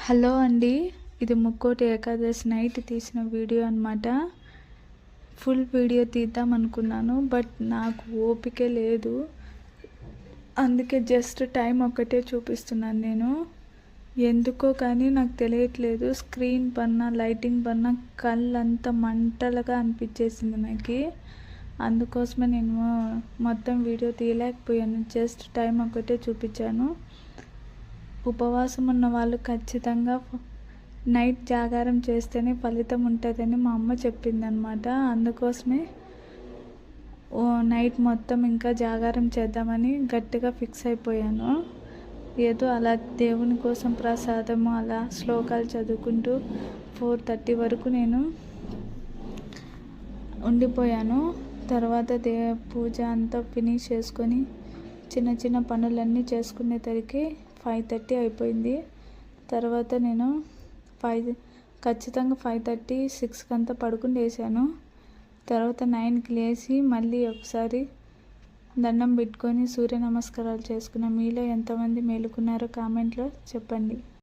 Hello అండి, ఇది Mukkoti Ekadashi night తీసిన వీడియో అనమాట. ఫుల్ వీడియో తీద్దాం అనుకున్నాను, బట్ నాకు ఓపిక లేదు. అందుకే జస్ట్ టైం ఒక్కటే చూపిస్తున్నాను నేను. ఎందుకో కానీ నాకు తెలియట్లేదు, స్క్రీన్ పన్నా లైటింగ్ పన్నా కళ్ళంతా మంటలుగా అనిపించేసింది నాకు. అందుకోసమే నేను మొత్తం వీడియో తీయలేకపోయాను, జస్ట్ టైం ఒక్కటే చూపించాను. ఉపవాసం ఉన్న వాళ్ళు ఖచ్చితంగా నైట్ జాగారం చేస్తేనే ఫలితం ఉంటుందని మా అమ్మ చెప్పిందనమాట. అందుకోసమే నైట్ మొత్తం ఇంకా జాగారం చేద్దామని గట్టిగా ఫిక్స్ అయిపోయాను. ఏదో అలా దేవుని కోసం ప్రసాదము అలా శ్లోకాలు చదువుకుంటూ 4:30 వరకు నేను ఉండిపోయాను. తర్వాత పూజ అంతా ఫినిష్ చేసుకొని చిన్న చిన్న పనులన్నీ చేసుకునేసరికి 5:30 అయిపోయింది. తర్వాత నేను ఖచ్చితంగా 5:30, 6 అంతా పడుకుని లేసాను. తర్వాత 9కి లేచి మళ్ళీ ఒకసారి దండం పెట్టుకొని సూర్య నమస్కారాలు చేసుకున్న. మీలో ఎంతమంది మేలుకున్నారో కామెంట్లో చెప్పండి.